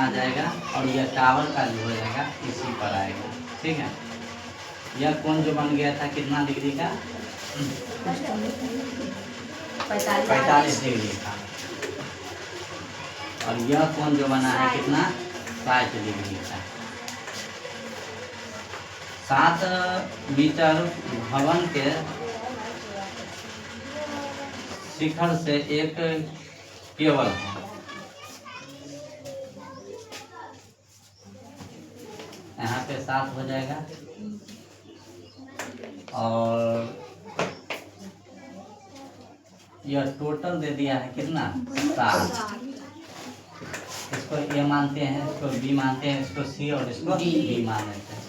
आ जाएगा और यह टावर का जो हो जाएगा इसी पर आएगा। ठीक है, यह कोण जो बन गया था कितना डिग्री का? 45 डिग्री का। और यह कोण जो बना है कितना? 60 डिग्री का। 7 मीटर भवन के शिखर से एक केबल है। यहाँ पे 7 हो जाएगा और यह टोटल दे दिया है कितना? 7। इसको ए मानते हैं, इसको बी मानते हैं, इसको सी और इसको डी मान लेते हैं।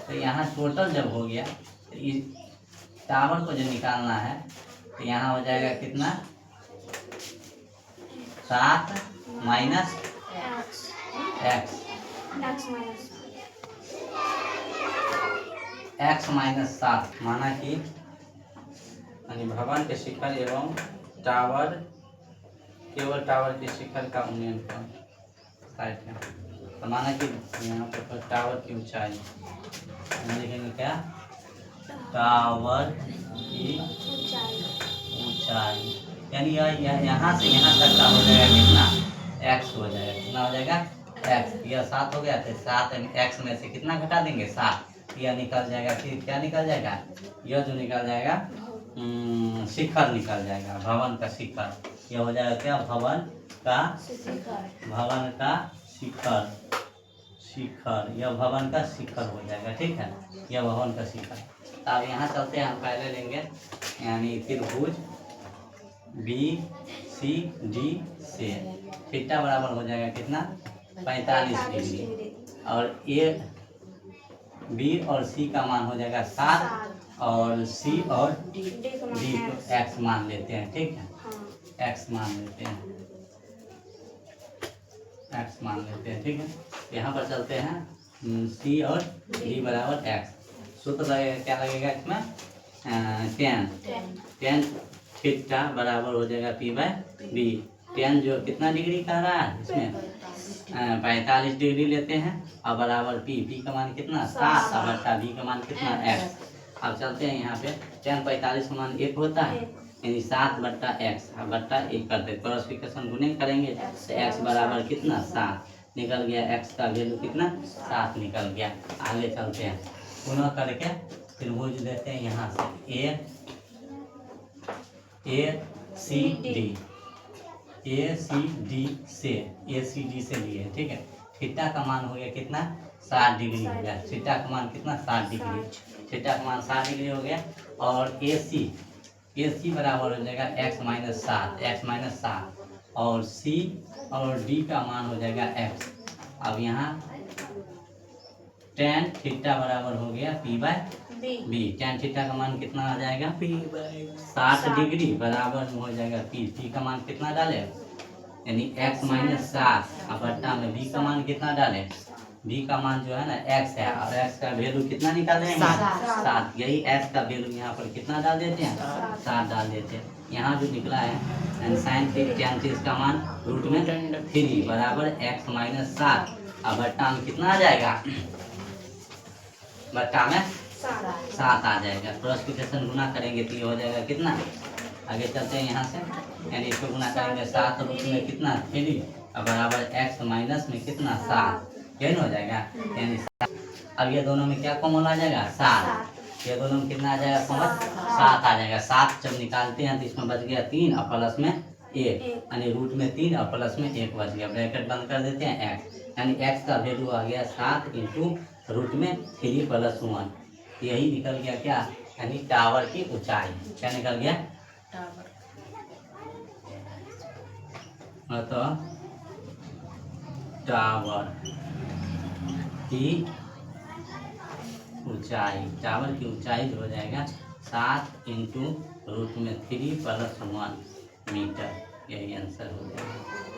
तो यहाँ टोटल जब हो गया तो इस टावर को जो निकालना है तो यहाँ हो जाएगा कितना? 7 माइनस एक्स, एक्स माइनस 7, माना कि भवन के शिखर एवं टावर, केवल टावर के शिखर का उन्नयन साइड है। तो माना कि यहाँ पर टावर की ऊंचाई लिखेंगे क्या? टावर की ऊंचाई, यानी यहाँ से यहाँ तक का हो जाएगा कितना? एक्स हो जाएगा। कितना हो जाएगा? एक्स। यह 7 हो गया तो 7 एक्स में से कितना घटा देंगे? 7। यह निकल जाएगा। फिर क्या निकल जाएगा? यह जो निकल जाएगा शिखर निकल जाएगा, भवन का शिखर। यह हो जाएगा क्या? भवन का शिखर। शिखर, यह भवन का शिखर हो जाएगा। ठीक है, यह भवन का शिखर। तो अब यहाँ चलते हैं, हम पहले लेंगे यानी त्रिभुज BCD से थीटा बराबर हो जाएगा कितना? 45 डिग्री। और ए बी और सी का मान हो जाएगा 7 और सी और डी को एक्स मान लेते हैं। ठीक है, एक्स मान लेते हैं, एक्स मान लेते हैं। ठीक है, यहाँ पर चलते हैं सी और डी बराबर एक्स। सूत्र लगेगा क्या? लगेगा इसमें tan थीटा बराबर हो जाएगा P/B। tan जो कितना डिग्री कह रहा है इसमें? 45 डिग्री लेते हैं और बराबर P का मान कितना? 7 और बट्टा B का मान कितना? x। अब चलते हैं यहाँ पे tan 45 का मान 1 होता है, यानी 7 बट्टा x और बट्टा 1 करते क्रॉसिफिकेशन गुणे करेंगे तो x बराबर कितना? 7 निकल गया। x का वैल्यू कितना? 7 निकल गया। आगे चलते हैं, पुनः करके त्रिभुज देते हैं यहाँ से ACD से लिए। ठीक है, थीटा का मान हो गया कितना? 60 डिग्री हो गया। थीटा का मान कितना? 60 डिग्री। थीटा का मान 60 डिग्री हो गया। और AC बराबर हो जाएगा x माइनस 7 और C और D का मान हो जाएगा x। अब यहाँ tan थीटा बराबर हो गया P/B। tan थीटा का मान कितना आ जाएगा? 60 डिग्री बराबर हो जाएगा P का मान कितना डाले? यानी x माइनस 7 और बट्टा में B का मान कितना डाले? B का मान जो है ना x है और x का वैल्यू कितना निकालेंगे? 7। यही x का वैल्यू यहाँ पर कितना डाल देते हैं? 7 डाल देते हैं। यहाँ जो निकला है साइन tan का मान रूट में 3 बराबर x माइनस 7 और बट्टा में कितना आ जाएगा? बट्टा में 7 आ जाएगा। क्रॉसिफिकेशन गुना करेंगे तो ये हो जाएगा कितना? आगे चलते हैं यहाँ से, यानी इसको गुना करेंगे 7 रूट में कितना? 3 और बराबर x माइनस में कितना? 7। यही हो जाएगा, यानी 7। अब ये दोनों में क्या कॉमन आ जाएगा? 7। ये दोनों में कितना आ जाएगा कॉमन? 7 आ जाएगा। 7 जब निकालते हैं तो इसमें बच गया 3 और प्लस में 1, यानी रूट में 3 और प्लस में 1 बच गया। ब्रैकेट बंद कर देते हैं x, यानी x का वैल्यू आ गया 7 इंटू रूट में 3 प्लस 1। यही निकल गया क्या? यानी टावर की ऊंचाई। क्या निकल गया? तो टावर की ऊंचाई, टावर की ऊंचाई जो हो जाएगा 7 इंटू रूट में 3 प्लस 1 मीटर। यही आंसर हो जाएगा।